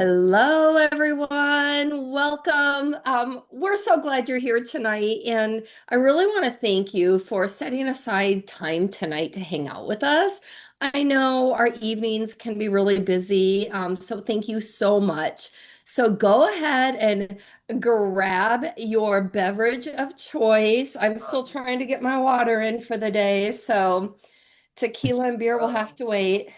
Hello, everyone. Welcome. We're so glad you're here tonight, and I really want to thank you for setting aside time tonight to hang out with us. I know our evenings can be really busy, so thank you so much. So go ahead and grab your beverage of choice. I'm still trying to get my water in for the day, so tequila and beer will have to wait.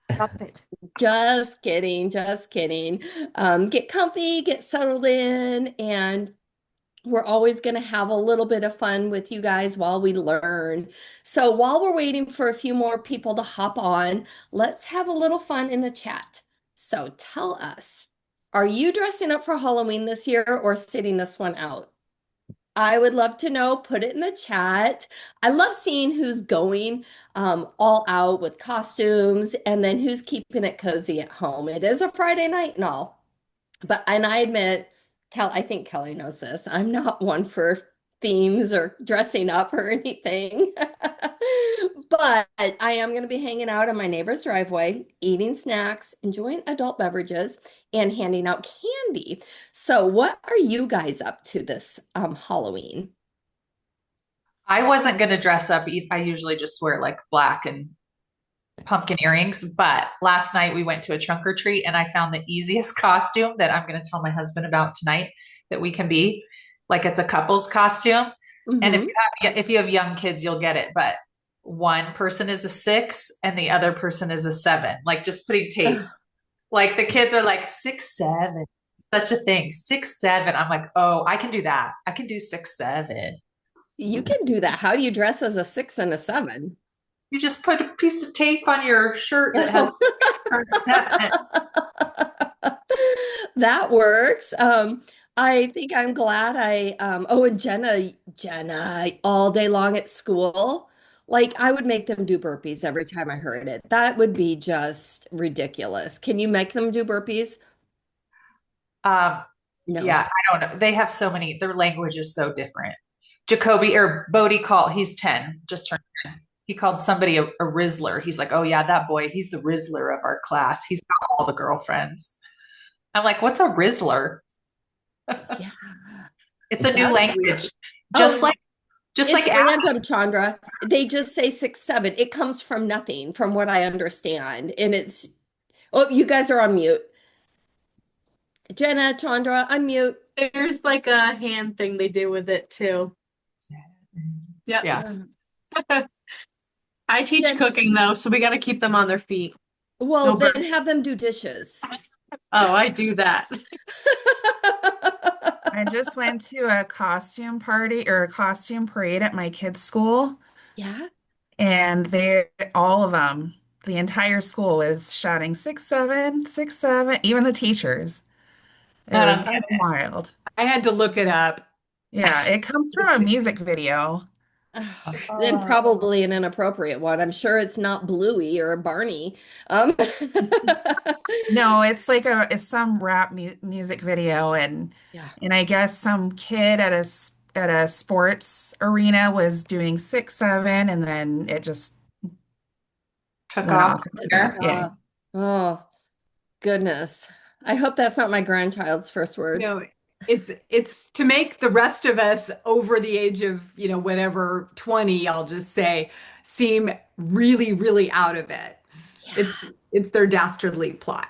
Stop it. Just kidding, just kidding. Get comfy, get settled in, and we're always going to have a little bit of fun with you guys while we learn. So while we're waiting for a few more people to hop on, let's have a little fun in the chat. So tell us, are you dressing up for Halloween this year or sitting this one out? I would love to know. Put it in the chat. I love seeing who's going all out with costumes and then who's keeping it cozy at home. It is a Friday night and all, and I admit, I think Kelly knows this. I'm not one for themes or dressing up or anything. But I am going to be hanging out on my neighbor's driveway, eating snacks, enjoying adult beverages, and handing out candy. So, what are you guys up to this Halloween? I wasn't going to dress up. I usually just wear like black and pumpkin earrings. But last night we went to a trunk or treat and I found the easiest costume that I'm going to tell my husband about tonight that we can be. Like it's a couple's costume. And Hmm. if you have young kids, you'll get it. But one person is a six and the other person is a seven. Like just putting tape. Like the kids are like 6'7". Such a thing. 6'7". I'm like, oh, I can do that. I can do 6'7". You can do that. How do you dress as a six and a seven? You just put a piece of tape on your shirt that has six or seven. That works. I think I'm glad oh, and Jenna all day long at school. Like I would make them do burpees every time I heard it. That would be just ridiculous. Can you make them do burpees? Um, No. yeah, I don't know. They have so many, their language is so different. Jacoby or Bodie called, he's 10, just turned 10. He called somebody a Rizzler. He's like, oh yeah, that boy, he's the Rizzler of our class. He's got all the girlfriends. I'm like, what's a Rizzler? Yeah. It's a new That's language. Just oh, like just it's like Abby. random, Chandra. They just say 6'7". It comes from nothing, from what I understand. And it's oh, you guys are on mute. Jenna, Chandra, unmute. There's like a hand thing they do with it too. Yep. Yeah. I teach Jen, cooking though, so we got to keep them on their feet. well, No then burn. have them do dishes. Oh, I do that. I just went to a costume party or a costume parade at my kids' school, Yeah. and all of them, the entire school was shouting 6'7", 6'7", even the teachers. It I don't was get it. wild. I had to look it up. Yeah, it comes from a music video. And Oh. probably an inappropriate one. I'm sure it's not Bluey or Barney. Um, No, it's some rap mu music video, and yeah. I guess some kid at at a sports arena was doing 6'7", and then it just Took went off off from from there. there. Yeah. Oh, goodness. I hope that's not my grandchild's first You words. know, it's to make the rest of us over the age of, whatever, 20, I'll just say, seem really, really out of it. Yeah. It's their dastardly plot.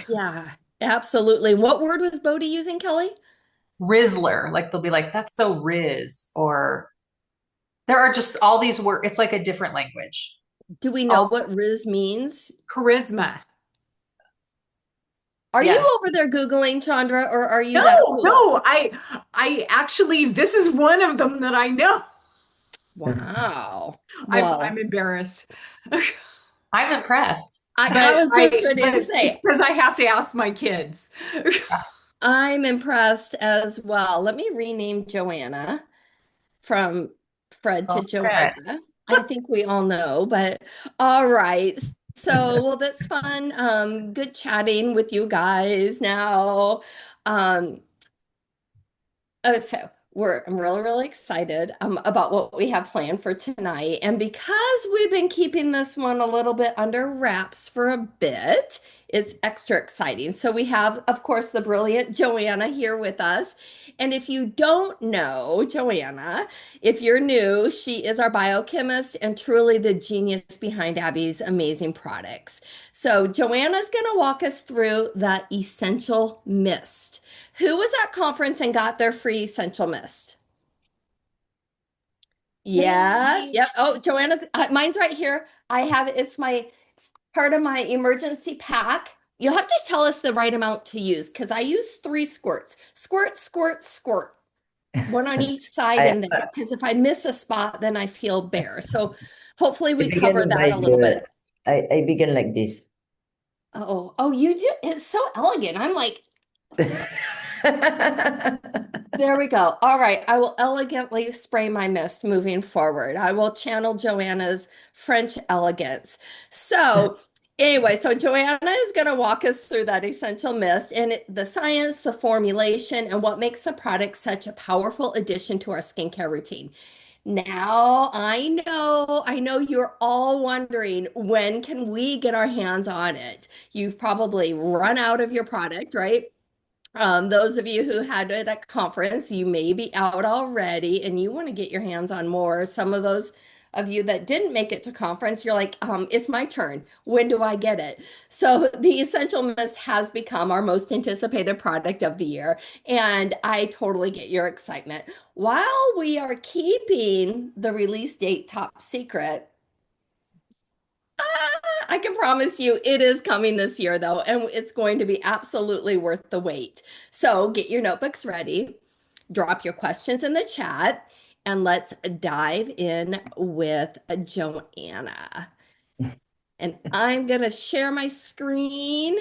Yeah, absolutely. What word was Bodie using, Kelly? Rizzler. Like they'll be like, that's so Riz. Or there are just all these words. It's like a different language. Do we know All what Riz means? Charisma. Are you yes. over there Googling, Chandra, or are you that No, cool? no, I actually this is one of them that I know. Wow. I'm Well, embarrassed. I'm impressed. I was just ready to But it's say, because I have to ask my kids. I'm impressed as well. Let me rename Joanna from Fred to Oh, good. Joanna. I think we all know, but all right. So, well, that's fun. Good chatting with you guys now. Um, oh, so I'm really, really excited about what we have planned for tonight. And because we've been keeping this one a little bit under wraps for a bit, it's extra exciting. So we have, of course, the brilliant Joanna here with us. And if you don't know Joanna, if you're new, she is our biochemist and truly the genius behind Abby's amazing products. So Joanna's going to walk us through the essential mist. Who was at conference and got their free essential mist? Yeah. Yep. Oh, Joanna's, mine's right here. I have it. It's my part of my emergency pack. You'll have to tell us the right amount to use because I use 3 squirts. Squirt, squirt, squirt. One on each side I, in there. Because if I miss a spot, then I feel bare. So hopefully I we cover began by that a little bit. I began like this. Oh, you do. It's so elegant. I'm like, there we go. All right. I will elegantly spray my mist moving forward. I will channel Joanna's French elegance. So, anyway, so Joanna is going to walk us through that essential mist and the science, the formulation, and what makes the product such a powerful addition to our skincare routine. Now, I know you're all wondering when can we get our hands on it? You've probably run out of your product, right? Those of you who had it at conference, you may be out already and you want to get your hands on more. Some of those of you that didn't make it to conference, you're like, it's my turn. When do I get it? So the Essential Mist has become our most anticipated product of the year. And I totally get your excitement. While we are keeping the release date top secret, I can promise you it is coming this year, though, and it's going to be absolutely worth the wait. So get your notebooks ready, drop your questions in the chat, and let's dive in with Joanna. And I'm going to share my screen.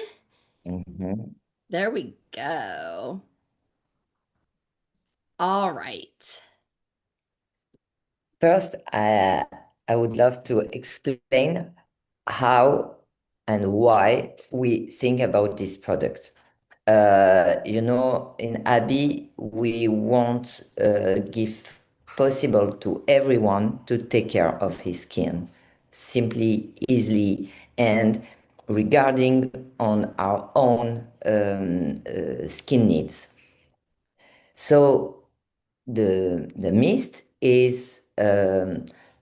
Mhm. There we go. All right. First, I would love to explain how and why we think about this product. In Abby, we want give possible to everyone to take care of his skin simply, easily, and regarding on our own skin needs. So the mist is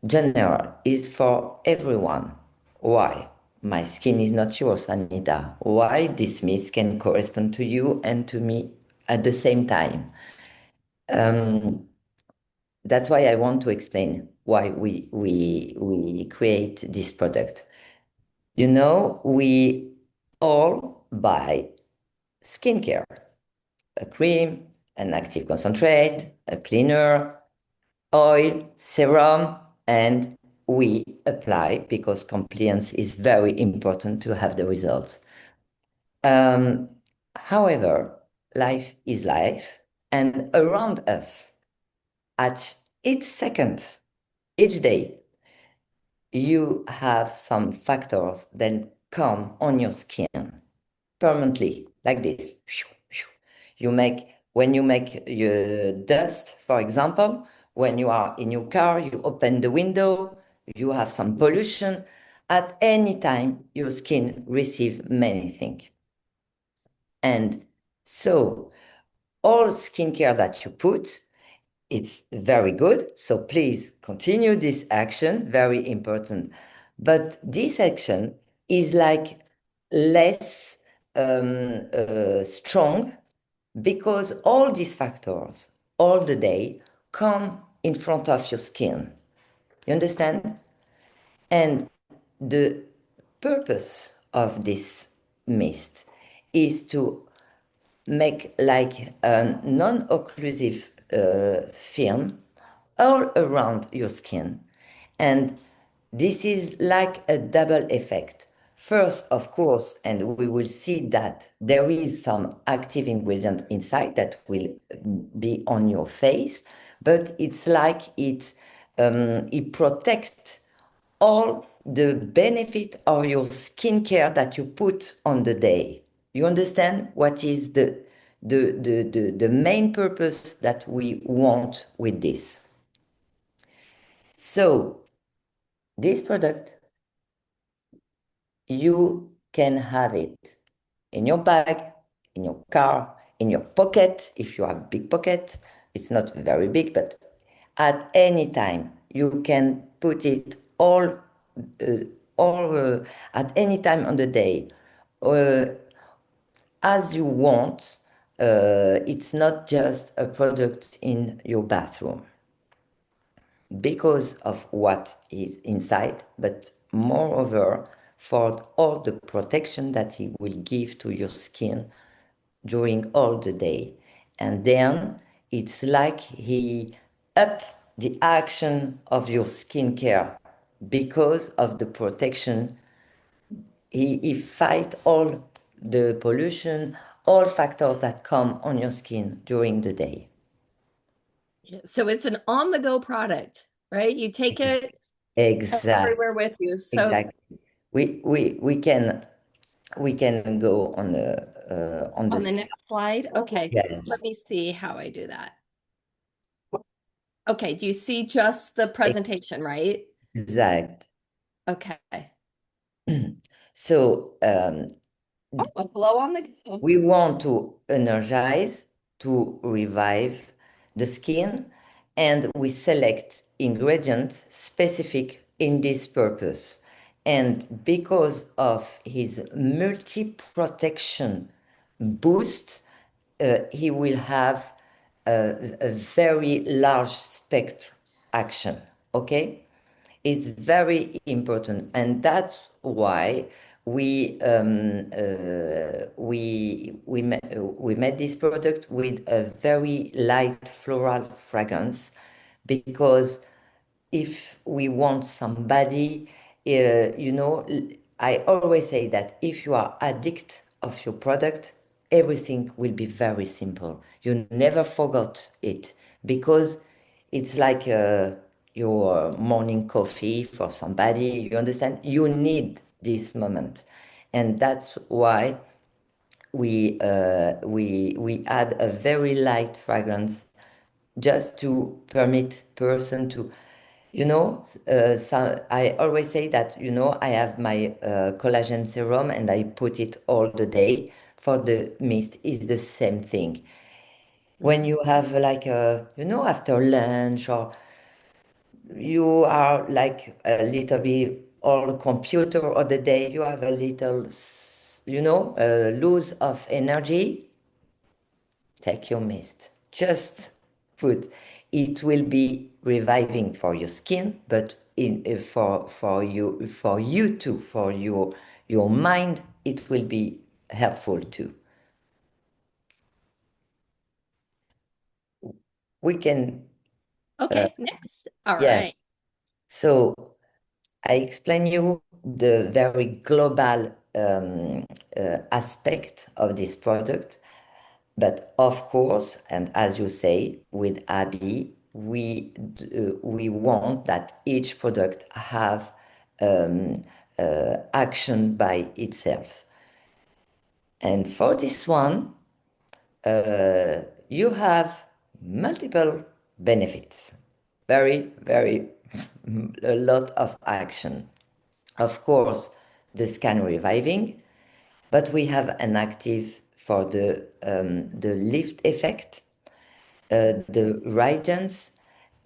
general, is for everyone. Why? My skin is not yours, Anita. Why this mist can correspond to you and to me at the same time? Um, that's why I want to explain why we create this product. We all buy skincare, a cream, an active concentrate, a cleaner, oil, serum, and we apply because compliance is very important to have the results. Um, However, life is life, and around us, at each second, each day, you have some factors that come on your skin permanently, like this. When you make your dust, for example, when you are in your car, you open the window, you have some pollution. At any time, your skin receives many things. And so all skincare that you put, it's very good. So please continue this action, very important. But this action is like less strong because all these factors all the day come in front of your skin. You understand? And the purpose of this mist is to make like a non-occlusive film all around your skin. And this is like a double effect. First, of course, and we will see that there is some active ingredient inside that will be on your face, but it's like it protects all the benefit of your skincare that you put on the day. You understand what is the main purpose that we want with this. So this product, you can have it in your bag, in your car, in your pocket, if you have a big pocket. It's not very big, but at any time you can put it at any time on the day, uh, as you want. It's not just a product in your bathroom because of what is inside, but moreover for all the protection that it will give to your skin during all the day. And then it's like he up the action of your skincare because of the protection. He fight all the pollution, all factors that come on your skin during the day. So it's an on-the-go product, right? You take it Exactly. everywhere with you. So Exactly. We can go on on the this. next slide, okay, Yes. let me see how I do that. Okay, do you see just the presentation, right? Exact. Okay. So Oh, a blow on the go. we want to energize, to revive the skin, and we select ingredients specific in this purpose. And because of his multi-protection boost, he will have a very large spectrum action. Okay? It's very important, and that's why we made this product with a very light floral fragrance, because if we want somebody, I always say that if you are addict of your product, everything will be very simple. You never forgot it, because it's like your morning coffee for somebody. You understand? You need this moment, and that's why we add a very light fragrance, just to permit person to, so I always say that, I have my collagen serum and I put it all the day. For the mist is the same thing. When you have like after lunch, or you are like a little bit on computer all the day, you have a little, lose of energy, take your mist. Just put. It will be reviving for your skin, but for you too, for your mind, it will be helpful too. We can, Okay, next. All yeah. right. So I explain you the very global aspect of this product. But of course, and as you say, with Abby, we want that each product have action by itself. And for this one, you have multiple benefits. Very, very, a lot of action. Of course, the skin reviving, but we have an active for the lift effect, the radiance.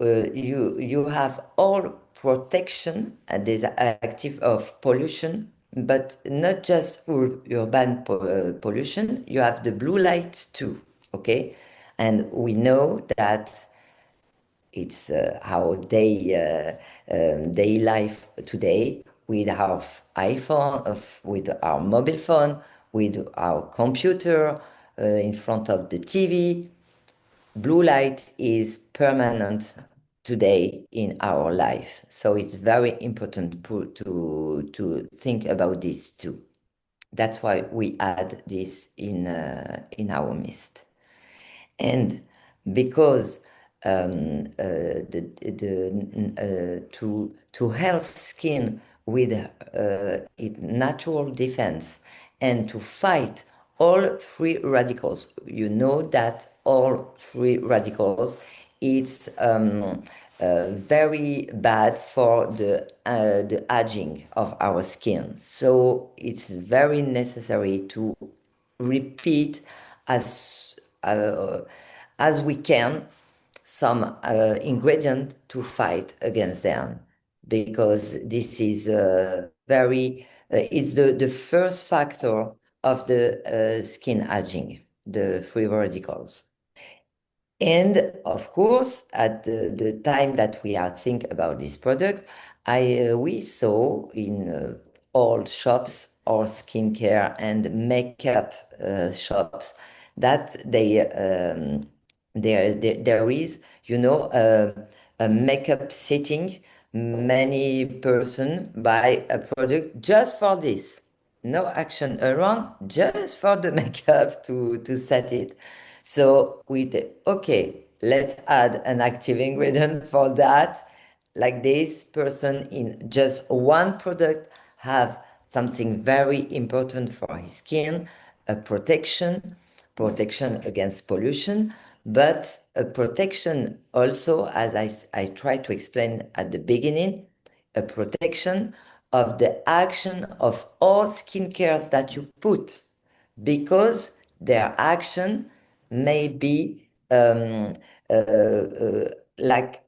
You have all protection and this active of pollution, but not just urban pollution. You have the blue light too. Okay, and we know that it's our day life today, with our iPhone, with our mobile phone, with our computer, in front of the TV. Blue light is permanent today in our life, so it's very important to think about this too. That's why we add this in our mist. And because to help skin with its natural defense, and to fight all free radicals. You know that all free radicals, it's very bad for the aging of our skin. So it's very necessary to repeat as uh, as we can some ingredient to fight against them, because this is very it's the first factor of the skin aging, the free radicals. And of course, at the time that we are think about this product, we saw in all shops or skincare and makeup shops that there is, a makeup setting. Many person buy a product just for this. No action around, just for the makeup to set it. So we did, okay, let's add an active ingredient for that. Like this person in just one product have something very important for his skin, a protection against pollution, but a protection also, as I tried to explain at the beginning, a protection of the action of all skincare that you put, because their action may be like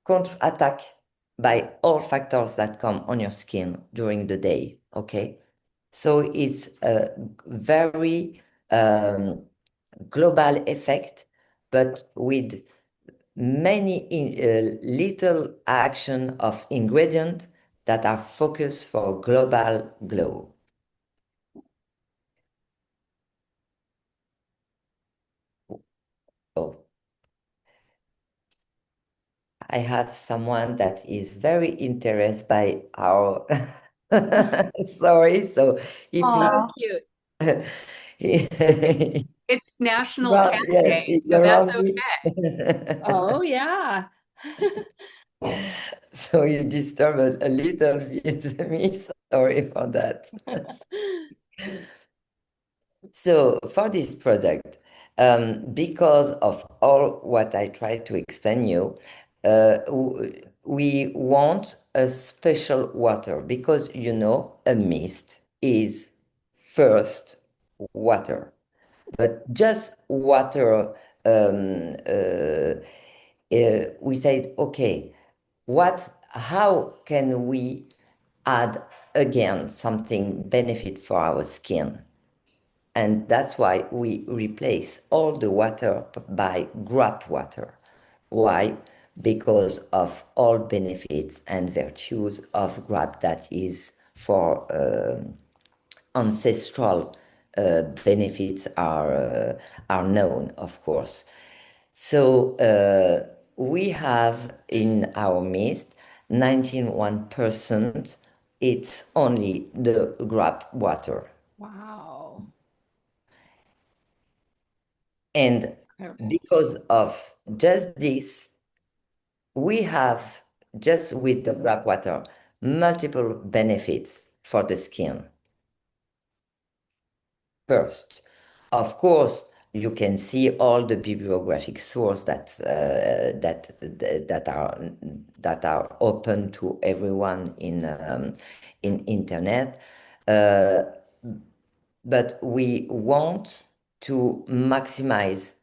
counter-attack by all factors that come on your skin during the day. Okay, so it's a very global effect, but with many little action of ingredient that are focused for global glow. Oh, I have someone that is very interested by our sorry. So if So cute. he It's National well, Cat yes, Day, he's so that's around me. okay. Oh, yeah. So you disturb a little bit me. Sorry for that. So for this product, because of all what I tried to explain you, we want a special water, because a mist is first water, but just water. We said, okay, how can we add again something benefit for our skin? And that's why we replace all the water by grape water. Why? Because of all benefits and virtues of grape that is for ancestral benefits are known, of course. So we have in our mist 91%. It's only the grape water. Wow. And Incredible. because of just this, we have, just with the black water, multiple benefits for the skin. First, of course, you can see all the bibliographic sources that are open to everyone in internet. But we want to maximize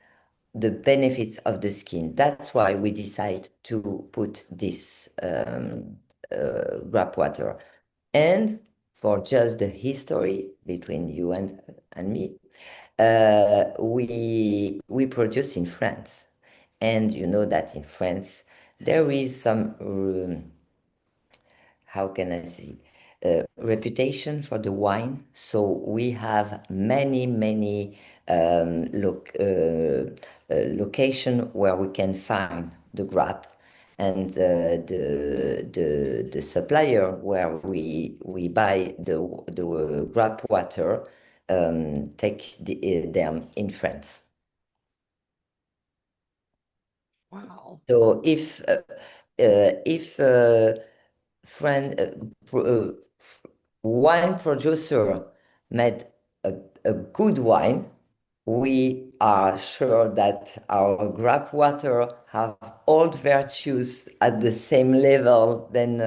the benefits of the skin. That's why we decide to put this grape water. And for just the history between you and me, we produce in France. And you know that in France, there is some how can I say, reputation for the wine. So we have many location where we can find the grape, and the supplier where we buy the grape water take them in France. Wow. So if friend wine producer made a good wine, we are sure that our grape water have all virtues at the same level than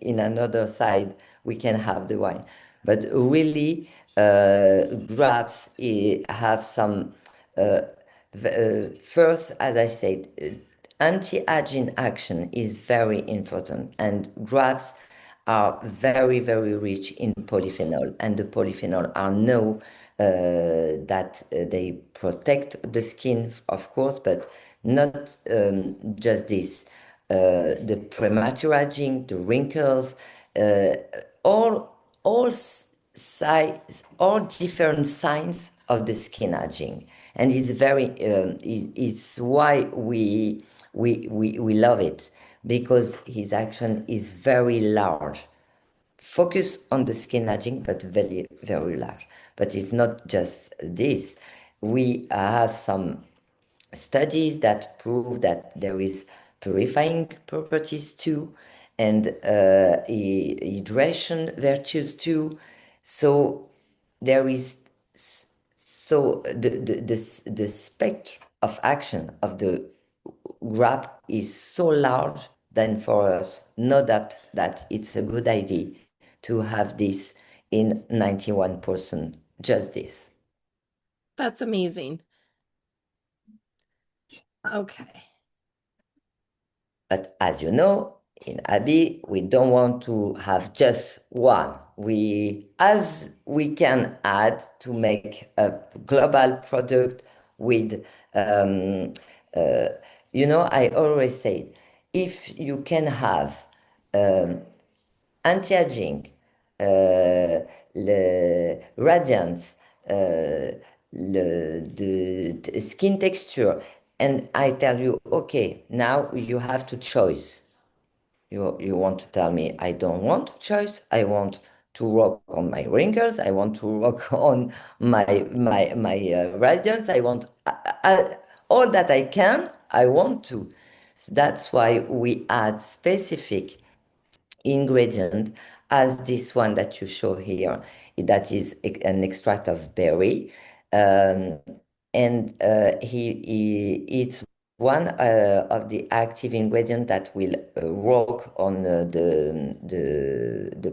in another side we can have the wine. But really, grapes have some first, as I said, anti-aging action is very important, and grapes are very, very rich in polyphenol, and the polyphenol are know that they protect the skin, of course, but not just this. The premature aging, the wrinkles, uh, all all different signs of the skin aging, and it's very it's why we love it, because his action is very large, focus on the skin aging, but very, very large. But it's not just this. We have some studies that prove that there is purifying properties too, and hydration virtues too. So there is so the spectrum of action of the graph is so large, then for us no doubt that it's a good idea to have this in 91%, just this. That's amazing. Okay. But as you know, in Abby, we don't want to have just one. As we can add to make a global product with, um, uh, I always say, if you can have um, anti-aging, le radiance, the skin texture, and I tell you, okay, now you have to choose. You want to tell me I don't want to choose. I want to work on my wrinkles. I want to work on my radiance. I want all that I can. I want to. So that's why we add specific ingredient as this one that you show here, that is an extract of berry, um, and it's one of the active ingredient that will work on the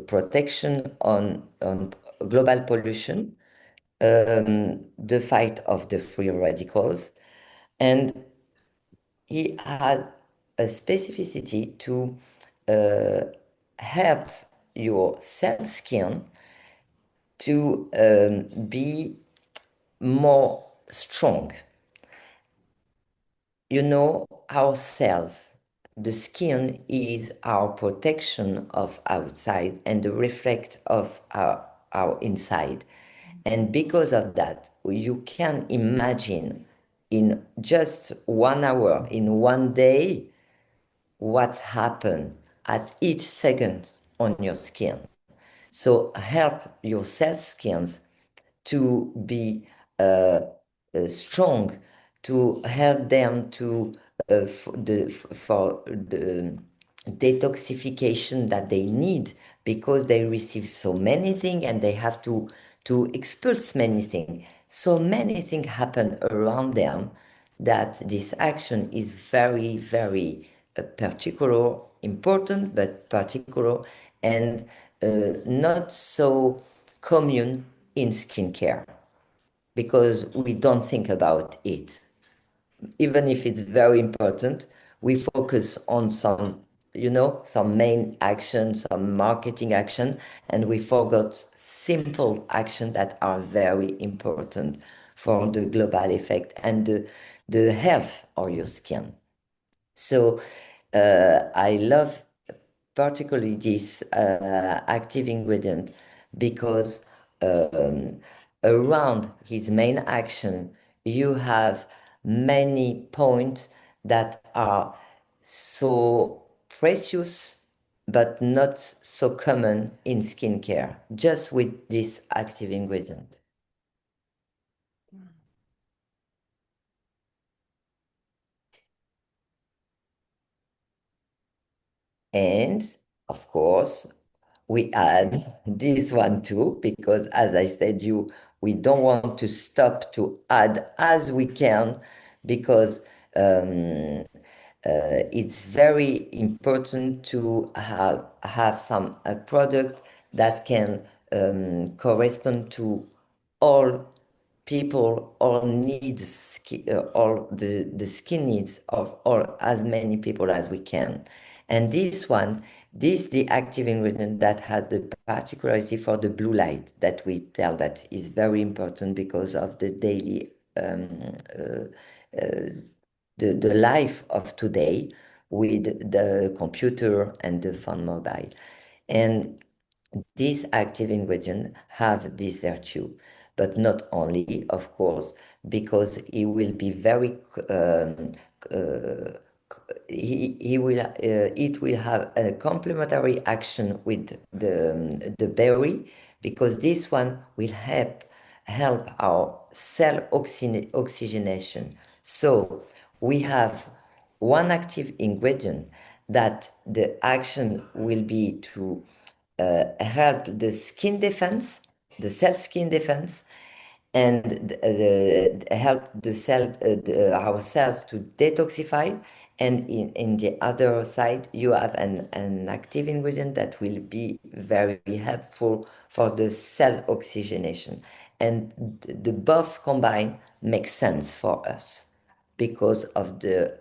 protection on global pollution, the fight of the free radicals, and he had a specificity to uh, help your cell skin to be more strong. Our cells, the skin is our protection of outside and the reflect of our inside. And because of that, you can imagine in just 1 hour, in one day, what's happened at each second on your skin. So help your cell skins to be strong, to help them to for the detoxification that they need, because they receive so many things and they have to expulse many things. So many things happen around them that this action is very, very particular, important, but particular, and not so common in skincare, because we don't think about it. Even if it's very important, we focus on some main action, some marketing action, and we forgot simple action that are very important for the global effect and the health of your skin. So I love particularly this active ingredient, because around his main action, you have many points that are so precious but not so common in skincare, just with this active ingredient. And of course, we add this one too, because as I said, you We don't want to stop to add as we can because it's very important to have some a product that can correspond to all people, all needs, all the skin needs of all as many people as we can. And this one, this the active ingredient that had the particularity for the blue light that we tell that is very important because of the daily the life of today with the computer and the phone mobile. And these active ingredients have this virtue, but not only, of course, because it will be very he will it will have a complementary action with the berry because this one will help our cell oxygenation. So we have one active ingredient that the action will be to help the skin defense, the cell skin defense, and help the cell, our cells to detoxify. And in the other side, you have an active ingredient that will be very helpful for the cell oxygenation. And the both combined makes sense for us because of the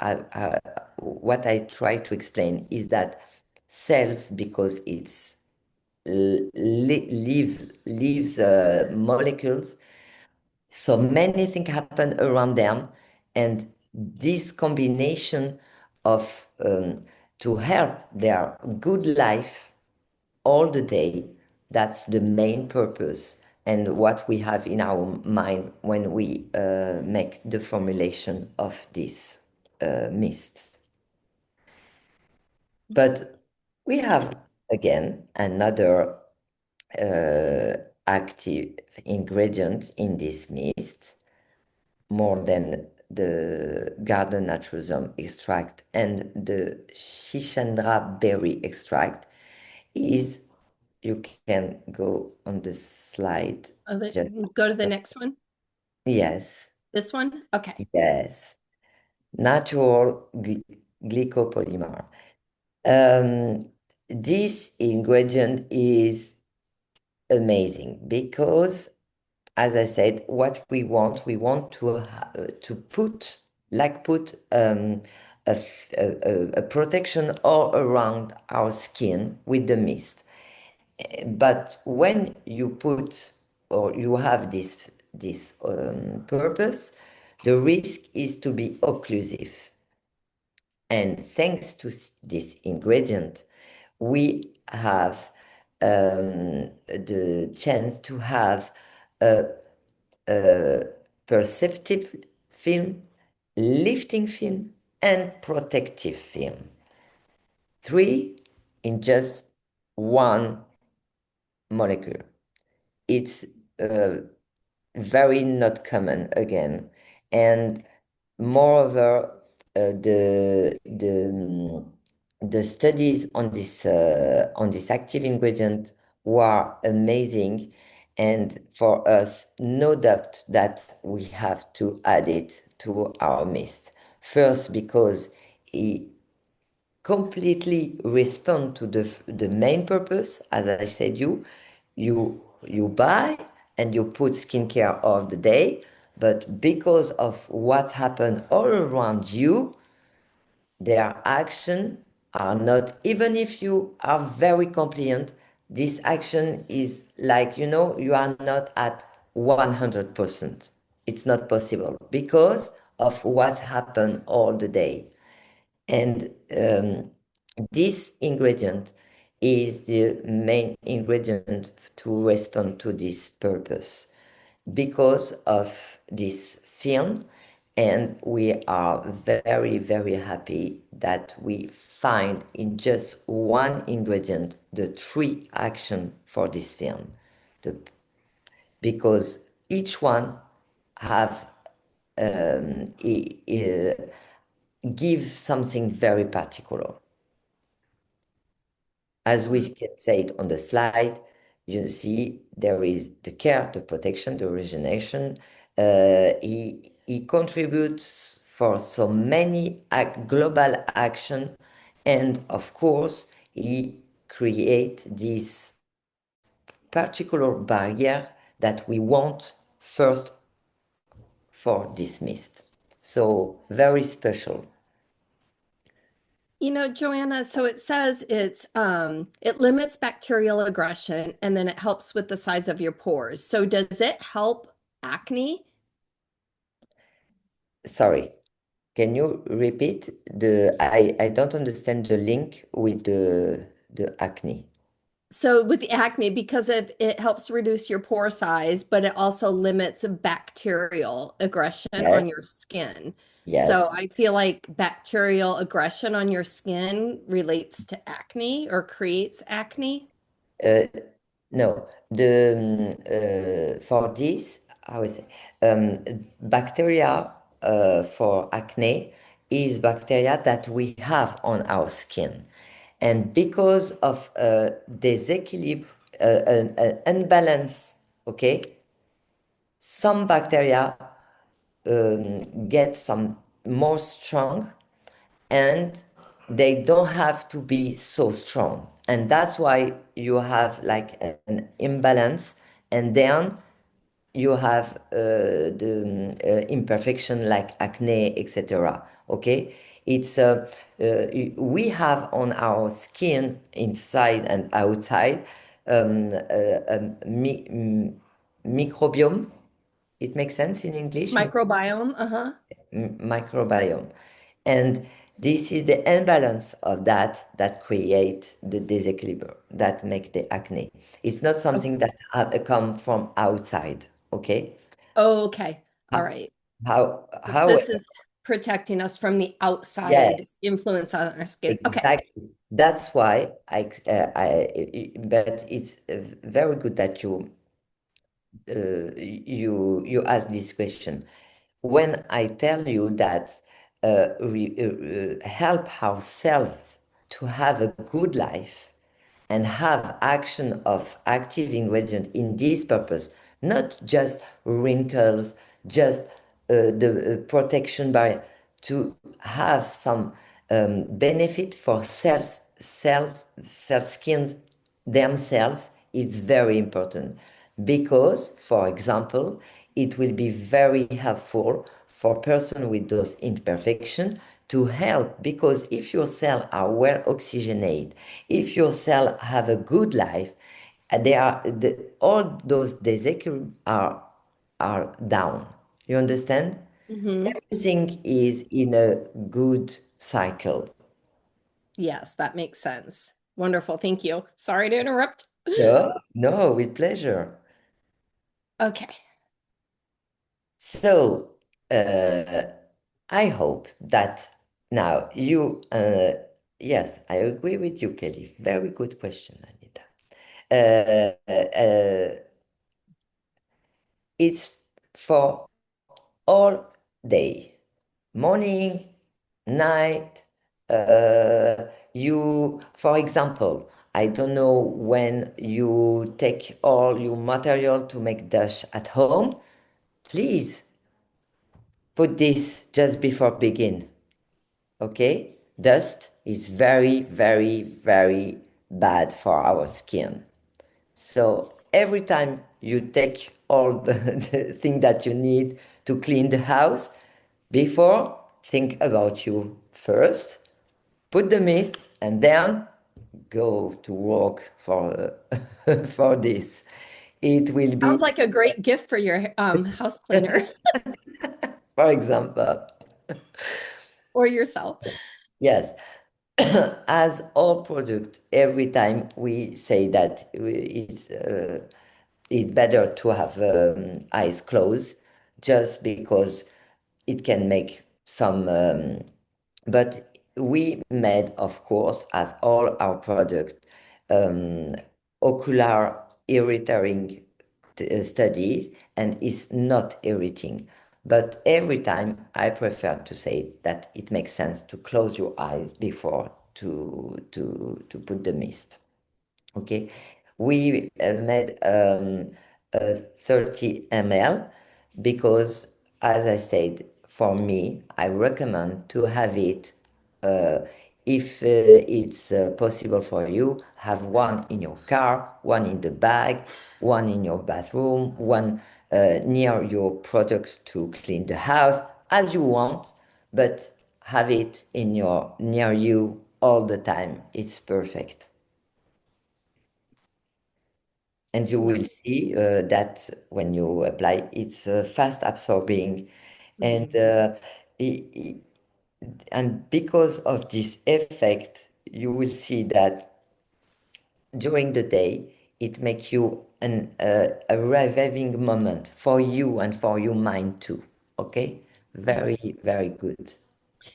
what I try to explain is that cells, because it's leaves molecules, so many things happen around them, and this combination of to help their good life all the day, that's the main purpose and what we have in our mind when we make the formulation of these mists. But we have again another active ingredient in this mist, more than the garden naturosum extract and the Shichandra berry extract, is, you can go on the slide. Just, Go to the next one. yes, This one? Okay. yes. Natural glycopolymer. This ingredient is amazing because, as I said, what we want to put a protection all around our skin with the mist. But when you put or you have this purpose, the risk is to be occlusive. And thanks to this ingredient, we have the chance to have a perceptive film, lifting film, and protective film. 3 in just one molecule. It's very not common again. And moreover, the studies on this active ingredient were amazing, and for us, no doubt that we have to add it to our mist. First, because it completely respond to the main purpose, as I said, you buy and you put skincare of the day, but because of what's happened all around you, their action are not, even if you are very compliant, this action is like, you are not at 100%. It's not possible because of what's happened all the day. And this ingredient is the main ingredient to respond to this purpose because of this film. And we are very, very happy that we find in just one ingredient the 3 action for this film. Because each one have gives something very particular. As we can say it on the slide, You see, there is the care, the protection, the origination. He contributes for so many global action, and of course, he create this particular barrier that we want first for dismissed. So very special. Joanna, so it says it limits bacterial aggression and then it helps with the size of your pores. So does it help acne? Sorry, can you repeat I don't understand the link with the acne. So with the acne, because it helps reduce your pore size, but it also limits bacterial aggression Yes, on your skin. So yes. I feel like bacterial aggression on your skin relates to acne or creates acne. Uh, no, for this, I would say, bacteria for acne is bacteria that we have on our skin, and because of disequilibre, an unbalance, okay, some bacteria get some more strong and they don't have to be so strong. And that's why you have like an imbalance, and then you have the imperfection like acne, etc. Okay, it's we have on our skin inside and outside microbiome. It makes sense in English, Microbiome, uh-huh. microbiome. And this is the imbalance of that creates the disequilibrium that make the acne. It's not Okay. something that come from outside. Okay. Oh, okay. All Ho- right. This However, is protecting us from the outside yes, influence on our skin. Okay. exactly. That's why but it's very good that you ask this question. When I tell you that we help ourselves to have a good life and have action of active ingredient in this purpose, not just wrinkles, just the protection barrier, to have some benefit for cell skins themselves, it's very important because, for example, it will be very helpful for person with those imperfection to help, because if your cells are well oxygenated, if your cells have a good life, they are all those disequilibrium are down. You understand? Hmm. Everything is in a good cycle. Yes, that makes sense. Wonderful. Thank you. Sorry to interrupt. No, no, with pleasure. Okay. So, I hope that now yes, I agree with you, Kelly. Very good question, Anita. It's for all day, morning, night. For example, I don't know when you take all your material to make dash at home. Please put this just before begin. Okay, dust is very, very, very bad for our skin. So every time you take all the thing that you need to clean the house, before think about you first, put the mist, and then go to work for for this. It will be, Sounds like a great gift for your house cleaner for example, or yourself. yes. As all product, every time we say that it's better to have eyes closed, just because it can make some. But we made, of course, as all our product, um, ocular irritating studies, and it's not irritating. But every time I prefer to say that it makes sense to close your eyes before to put the mist. Okay. we made 30 ml because, as I said, for me, I recommend to have it, uh, if it's possible for you, have one in your car, one in the bag, one in your bathroom, one near your products to clean the house, as you want, but have it in your near you all the time. It's perfect. And you will see that when you apply, it's fast absorbing. And i- i- and because of this effect, you will see that during the day, it makes you a reviving moment for you and for your mind too. Okay? Very, very good.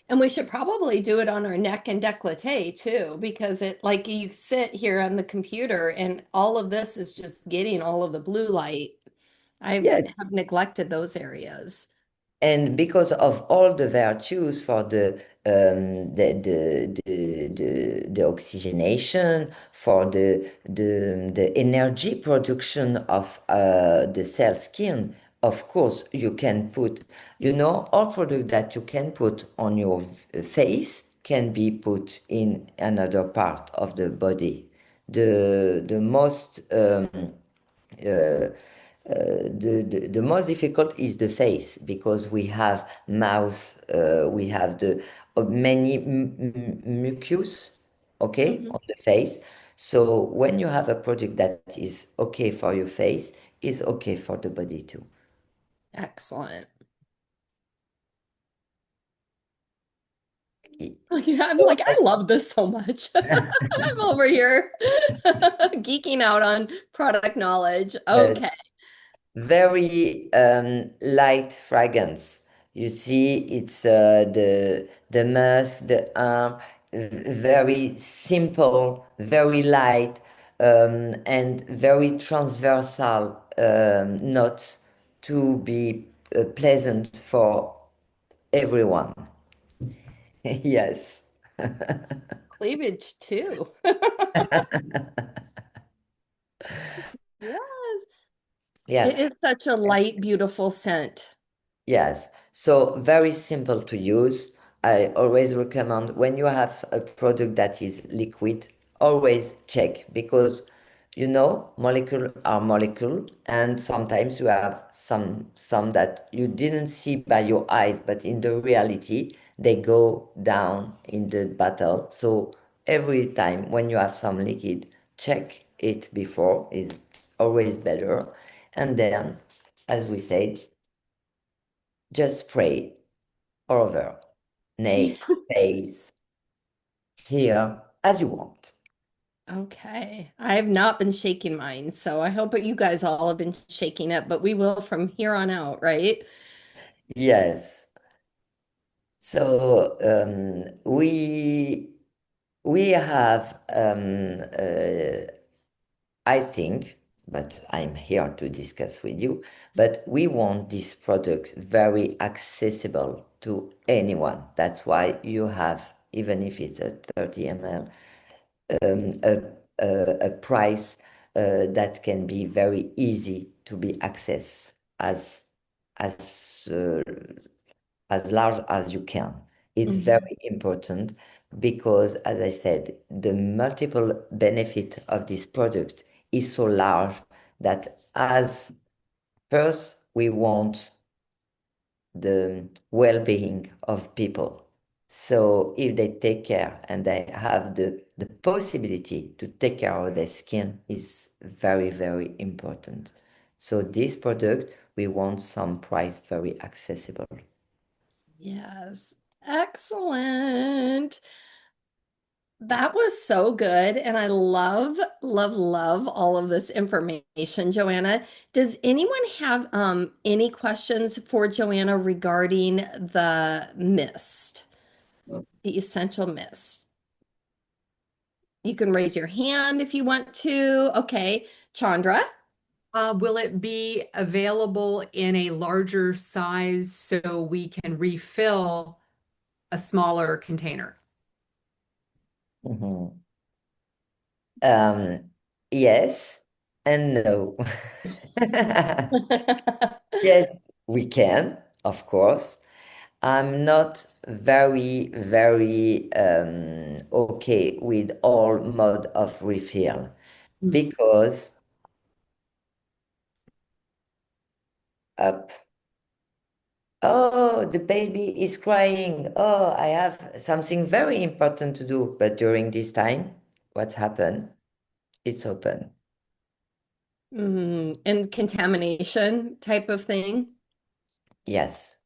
And we should probably do it on our neck and décolleté too, because it like you sit here on the computer and all of this is just getting all of the blue light. I Yes. have neglected those areas. And because of all the virtues for the oxygenation, for the energy production of the cell skin, of course you can put, all product that you can put on your face can be put in another part of the body. The most the most difficult is the face because we have mouth, we have the many mucus, okay, Mhm. on the face. So when you have a product that is okay for your face, is okay for the body too. Excellent. Y- I'm like, I love this so much. I'm over here geeking out on product knowledge. Yes. Okay. Very light fragrance. You see, it's the musk, the very simple, very light, and very transversal notes to be pleasant for everyone. Yes. Cleavage too. Yes. Yeah. It is such a light, beautiful scent. Yes, so very simple to use. I always recommend when you have a product that is liquid, always check because molecule are molecule, and sometimes you have some that you didn't see by your eyes, but in the reality they go down in the bottle. So every time when you have some liquid, check it before is always better. And then, as we said, just spray all over, neck, face, here, as you want. Okay. I have not been shaking mine, so I hope that you guys all have been shaking it, but we will from here on out, right? Yes. So we have I think, but I'm here to discuss with you, but we want this product very accessible to anyone. That's why you have, even if it's a 30 ml, a price that can be very easy to be accessed as uh, as large as you can. It's Mhm. very important because, as I said, the multiple benefit of this product is so large that as first we want the well-being of people. So if they take care and they have the possibility to take care of their skin is very, very important. So this product, we want some price very accessible. Yes. Excellent. That was so good. And I love, love, love all of this information, Joanna. Does anyone have any questions for Joanna regarding the mist, the essential mist? You can raise your hand if you want to. Okay. Chandra? Will it be available in a larger size so we can refill a smaller container? Mhm. Um, yes and no. Yes, we can, of course. I'm not very okay with all mode of refill because up, oh, the baby is crying. Oh, I have something very important to do. But during this time, what's happened? It's open. And contamination type of thing. Yes.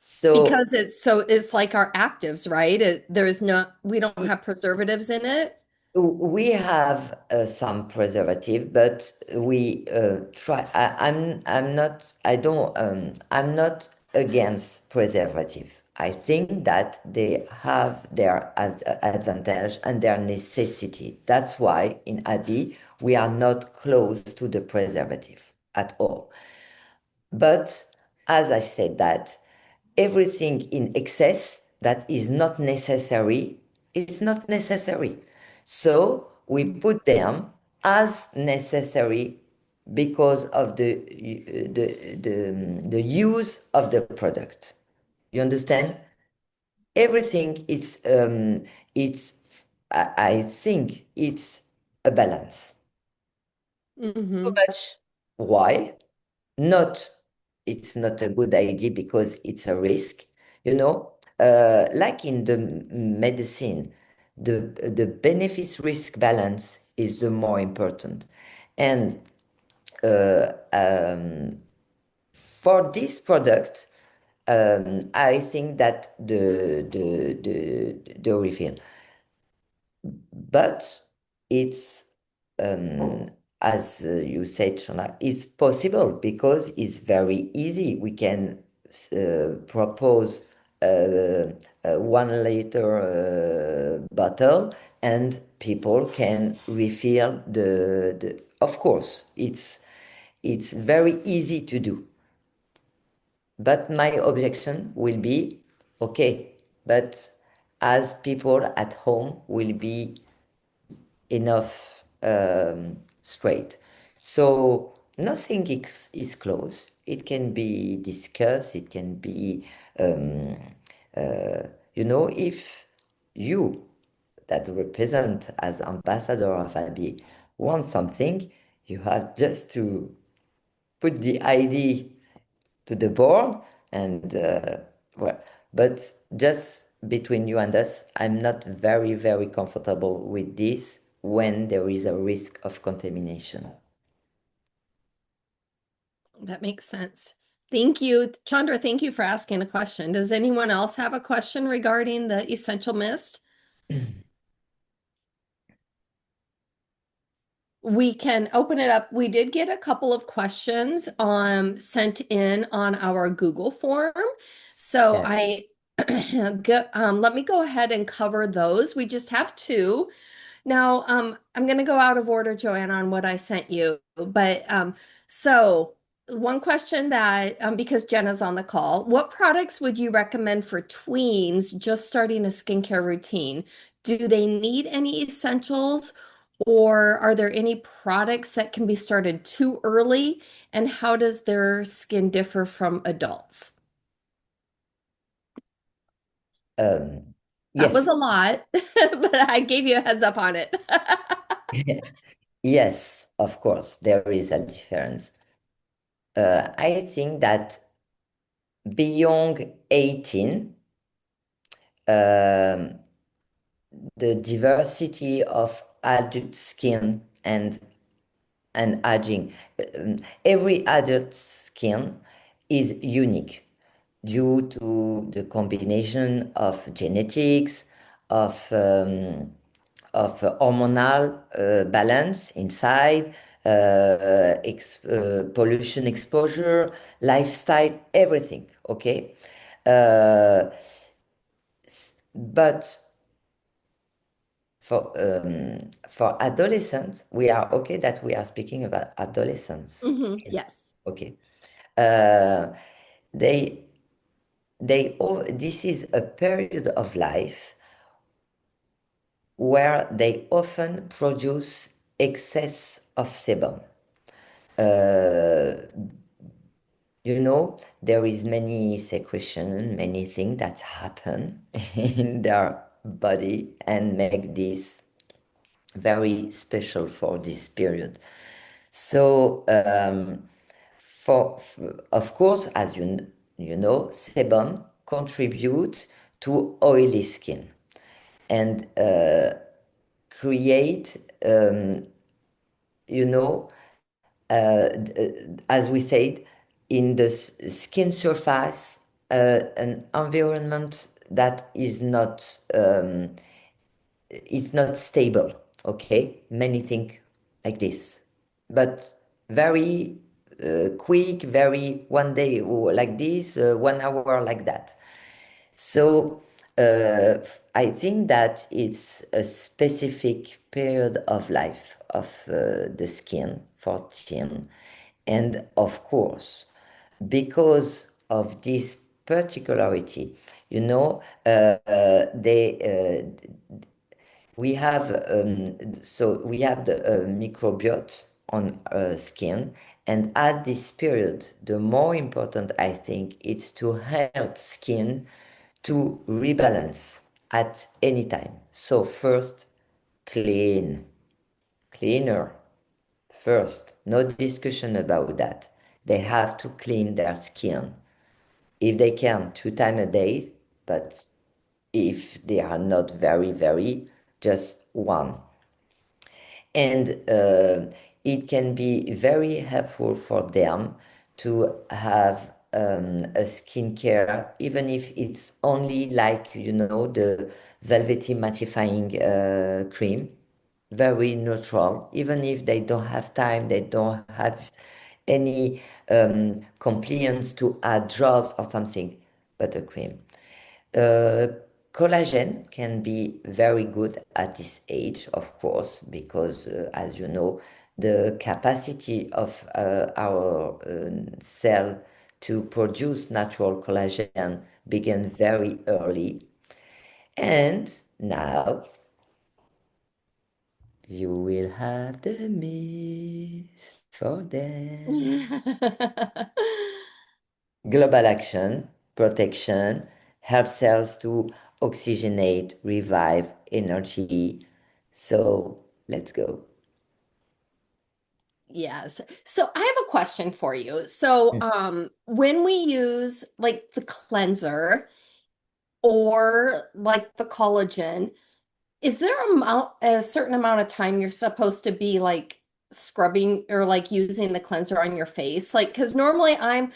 So Because it's like our actives, right? There's not we don't have preservatives in it. we have some preservative, but we try. I'm not. I don't. I'm not against preservative. I think that they have their advantage and their necessity. That's why in Abbi we are not close to the preservative at all. But as I said that everything in excess that is not necessary is not necessary. So we put them as necessary because of the use of the product. You understand? Everything it's I think it's a balance. Too Hmm. much. Why? Not, it's not a good idea because it's a risk, you know. Like in the medicine, the benefits risk balance is the more important. And uh, um, for this product, I think that the refill, but it's as you said, Shona, it's possible because it's very easy. We can propose a 1 liter bottle, and people can refill the. Of course, it's very easy to do. But my objection will be, okay, but as people at home will be enough straight. So nothing is closed. It can be discussed. It can be, um, uh, if you that represent as ambassador of Abby want something, you have just to put the ID to the board and well, but just between you and us, I'm not very comfortable with this when there is a risk of contamination. That makes sense. Thank you, Chandra. Thank you for asking a question. Does anyone else have a question regarding the essential mist? We can open it up. We did get a couple of questions sent in on our Google form. So Yeah. let me go ahead and cover those. We just have two. Now, I'm going to go out of order, Joanna, on what I sent you. But so one question that, because Jenna's on the call, what products would you recommend for tweens just starting a skincare routine? Do they need any essentials, or are there any products that can be started too early? And how does their skin differ from adults? Um, That was yes, a lot, but I gave you a heads up on it. yes, of course, there is a difference. I think that beyond 18, um, the diversity of adult skin and aging. Every adult skin is unique due to the combination of genetics, of hormonal balance inside, pollution exposure, lifestyle, everything. Okay, uh, but for adolescents, we are okay that we are speaking about adolescents. Yes. Okay. Uh, they this is a period of life where they often produce excess of sebum. Uh, there is many secretion, many things that happen in their body and make this very special for this period. So, of course, as you know, sebum contribute to oily skin and create, you know, as we said, in the skin surface, an environment that is not stable. Okay, many things like this, but very quick, very one day like this, 1 hour like that. So I think that it's a specific period of life of the skin for teen. And of course, because of this particularity, we have we have the microbiota on skin, and at this period, the more important I think it's to help skin to rebalance at any time. So first, cleaner first, no discussion about that. They have to clean their skin if they can 2 times a day, but if they are not very, just one. And it can be very helpful for them to have a skincare, even if it's only like, the velvety mattifying cream, very neutral, even if they don't have time, they don't have any compliance to add drops or something, but a cream. Uh, Collagen can be very good at this age, of course, because as you know, the capacity of our cell to produce natural collagen began very early. And now you will have the mist for them. Global action, protection, help cells to oxygenate, revive energy. So let's go. Yes. So I have a question for you. So, when we use like the cleanser or like the collagen, is there a certain amount of time you're supposed to be like scrubbing or like using the cleanser on your face? Like, because normally I'm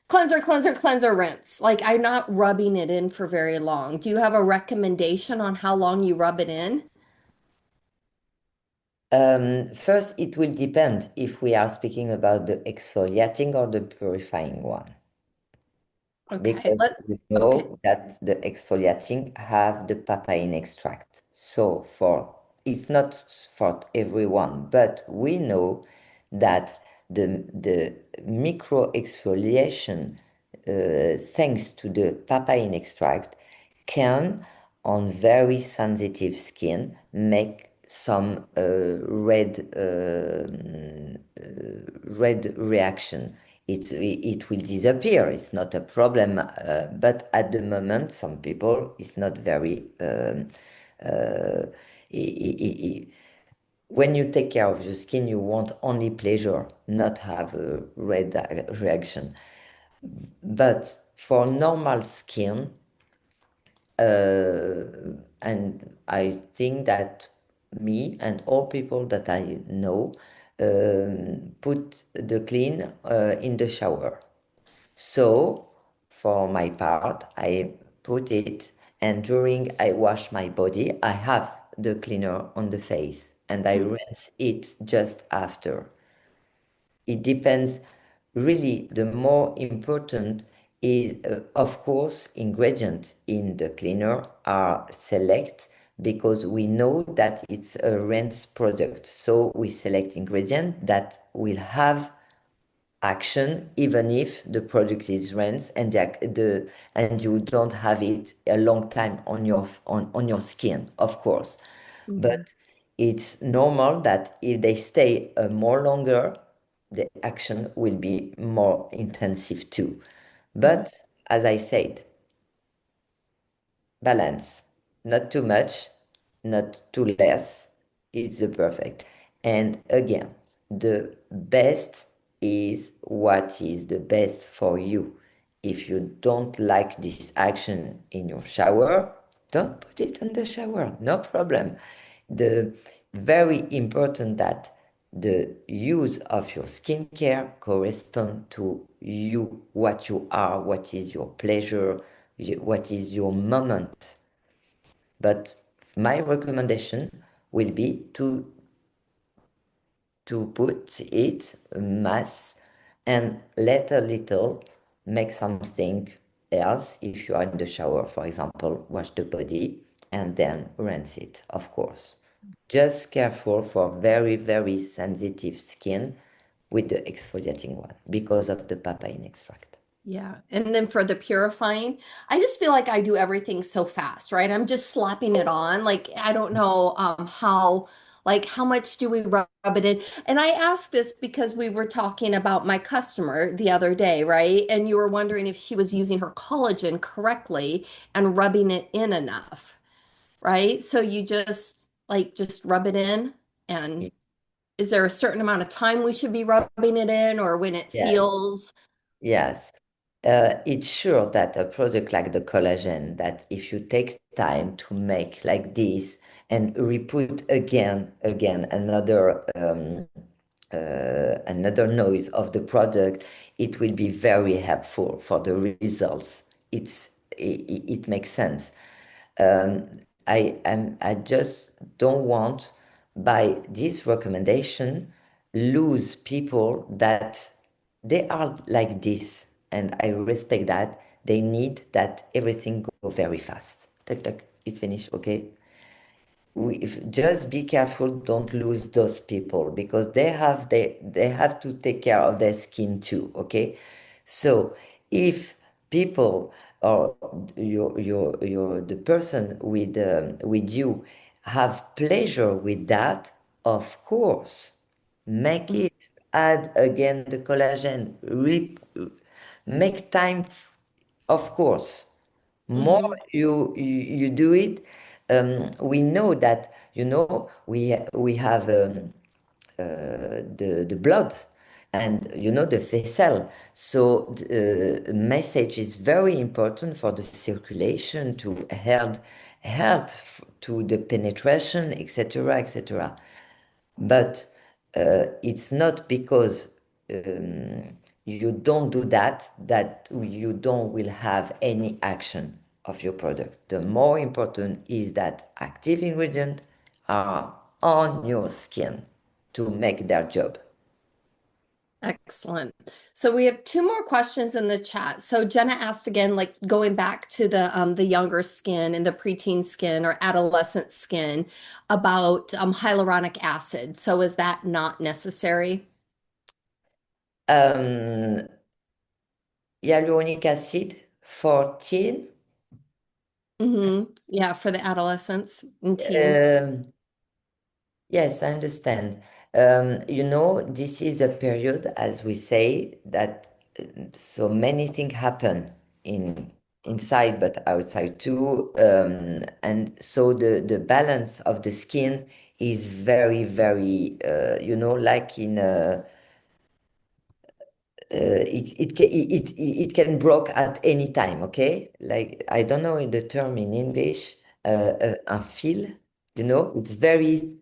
cleanser, cleanser, cleanser, rinse. Like, I'm not rubbing it in for very long. Do you have a recommendation on how long you rub it in? First, it will depend if we are speaking about the exfoliating or the purifying one. Okay, Because we okay. know that the exfoliating have the papain extract. So it's not for everyone, but we know that the micro exfoliation, thanks to the papain extract, can on very sensitive skin make some red reaction. It will disappear. It's not a problem. But at the moment, some people, it's not very. Uh, when you take care of your skin, you want only pleasure, not have a red reaction. But for normal skin, and I think that me and all people that I know put the clean in the shower. So for my part, I put it, and during I wash my body, I have the cleaner on the face and I rinse it just after. It depends. Really, the more important is, of course, ingredients in the cleaner are select because we know that it's a rinse product. So we select ingredient that will have action even if the product is rinsed and and you don't have it a long time on your skin, of course. Mhm. But it's normal that if they stay more longer, the action will be more intensive too. But as I said, balance, not too much, not too less, is the perfect. And again, the best is what is the best for you. If you don't like this action in your shower, don't put it in the shower, no problem. The very important that the use of your skincare correspond to you, what you are, what is your pleasure, what is your moment. But my recommendation will be to put it mass and let a little make something else. If you are in the shower, for example, wash the body and then rinse it, of course. Just careful for very, very sensitive skin with the exfoliating one because of the papain extract. Yeah. And then for the purifying, I just feel like I do everything so fast, right? I'm just slapping it on. Like, I don't know how much do we rub it in? And I asked this because we were talking about my customer the other day, right? And you were wondering if she was using her collagen correctly and rubbing it in enough, right? So you just rub it in, and is there a certain amount of time we should be rubbing it in, or when it Yeah, feels? yes. It's sure that a product like the collagen, that if you take time to make like this and re-put again another noise of the product, it will be very helpful for the results. It makes sense. Um, I just don't want by this recommendation lose people that they are like this, and I respect that. They need that everything go very fast. Tac, tac, it's finished, okay? Just be careful, don't lose those people because they have to take care of their skin too, okay? So if people or your the person with you have pleasure with that, of course, make it. Add again the collagen. Make time, of course. More Mhm. you do it, we know that we have the blood and the vessel. So the message is very important for the circulation to help to the penetration, etc., etc. But it's not because you don't do that you don't will have any action of your product. The more important is that active ingredients are on your skin to make their job. Excellent. So we have two more questions in the chat. So Jenna asked again, like going back to the younger skin and the preteen skin or adolescent skin about hyaluronic acid. So is that not necessary? Um, Hyaluronic acid 14. Yeah, for the adolescents and teens. um, Yes, I understand. This is a period, as we say, that so many things happen in inside but outside too. And so the balance of the skin is very, very, like in it can broke at any time, okay? Like I don't know in the term in English, un fil, it's very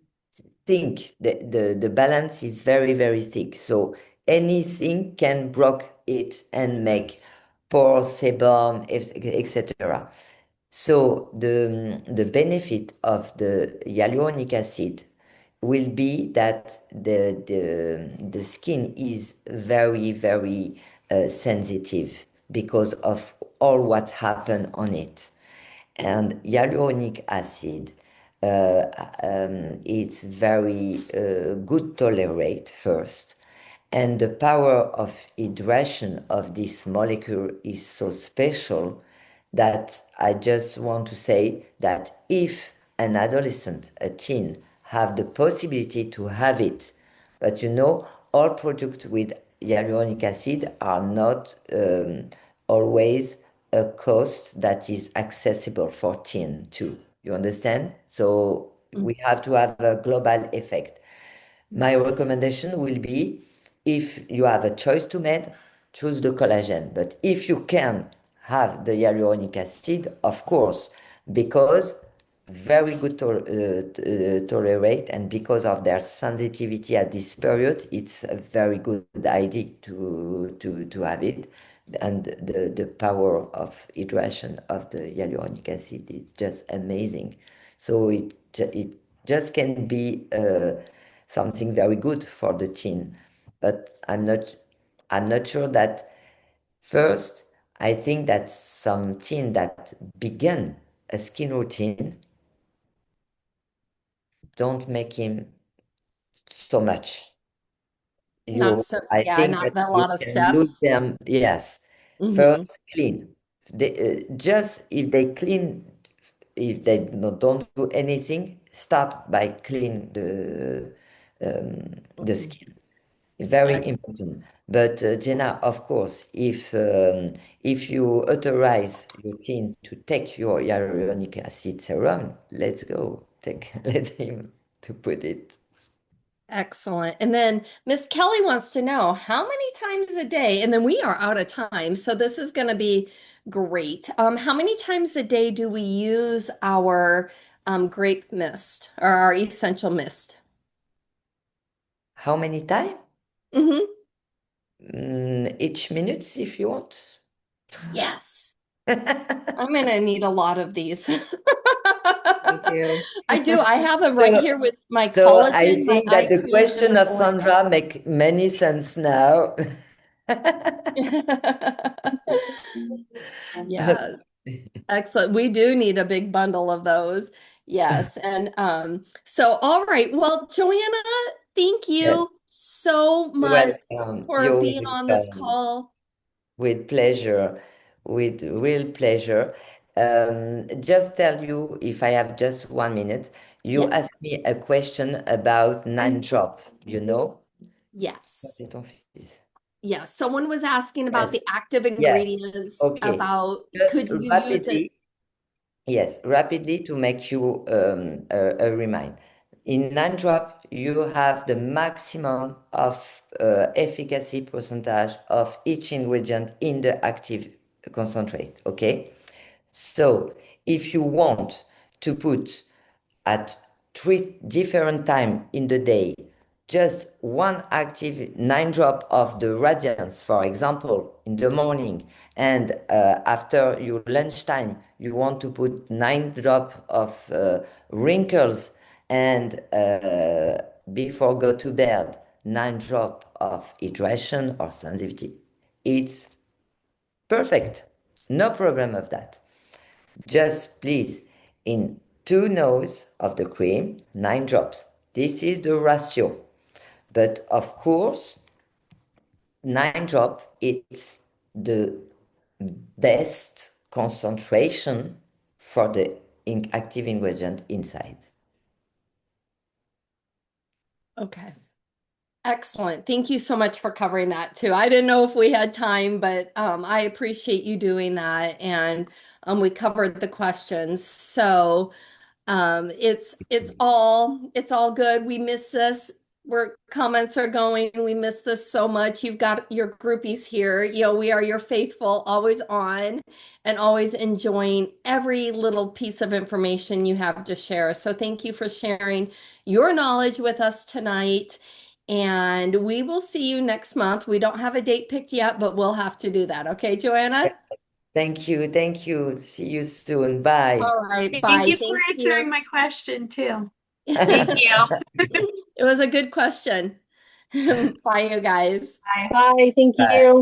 thick. The balance is very, very thick. So anything can broke it and make pores, sebum, etc. So the benefit of the hyaluronic acid will be that the skin is very, very sensitive because of all what happened on it. And hyaluronic acid, it's very good tolerate first. And the power of hydration of this molecule is so special that I just want to say that if an adolescent, a teen, have the possibility to have it. But all products with hyaluronic acid are not always a cost that is accessible for teen too. You understand? So we have to have a global effect. My recommendation will be if you have a choice to make, choose the collagen. But if you can have the hyaluronic acid, of course, because very good to tolerate, and because of their sensitivity at this period, it's a very good idea to have it. And the power of hydration of the hyaluronic acid is just amazing. So it just can be something very good for the teen. But I'm not sure that first, I think that some teen that begin a skin routine don't make him so much. Not so, I yeah, think not that a you lot of can lose steps. them. Yes, Hmm. first clean. Just if they don't do anything, start by clean the skin. Very important. But Jenna, of course, if you authorize your teen to take your hyaluronic acid serum, let's go. Let him to put it. Excellent. And then Miss Kelly wants to know how many times a day, and then we are out of time, so this is going to be great. How many times a day do we use our grape mist or our essential mist? How many times? Hmm. Each minute, if you want. Yes. I'm going to need a lot of these. Thank you. I do. I have them right So, here with my so I collagen, my think eye that the cream, and question my of oil. Sandra make many sense now. Yeah. Excellent. We do need a big bundle of those. Yes. And so all right. Well, Joanna, thank Yes, you so you're much welcome. for You're being on this welcome. call. With pleasure, with real pleasure. Just tell you, if I have just 1 minute, you Yes. asked me a question about nine drop, you know? Yes. C'est ton fils. Yes. Someone was asking about the Yes, active yes. ingredients, Okay. about Just could you use it? rapidly, yes, rapidly to make you a remind. In nine drop, you have the maximum of efficacy percentage of each ingredient in the active concentrate. Okay. So if you want to put at 3 different times in the day, just one active 9 drop of the radiance, for example, in the morning, and after your lunchtime, you want to put 9 drop of wrinkles, and before go to bed, 9 drop of hydration or sensitivity. It's perfect. No problem of that. Just please, in 2 nose of the cream, 9 drops. This is the ratio. But of course, 9 drop is the best concentration for the active ingredient inside. Okay. Excellent. Thank you so much for covering that too. I didn't know if we had time, but I appreciate you doing that. And we covered the questions. So it's all good. We miss this. Where comments are going, we miss this so much. You've got your groupies here. We are your faithful, always on and always enjoying every little piece of information you have to share. So thank you for sharing your knowledge with us tonight. And we will see you next month. We don't have a date picked yet, but we'll have to do that. Okay, Joanna? Thank you. Thank you. See you soon. Bye. All right. Thank Bye. you for Thank answering you. my question too. Thank you. It was a good question. Bye, you guys. Bye. Bye. Thank Bye. you.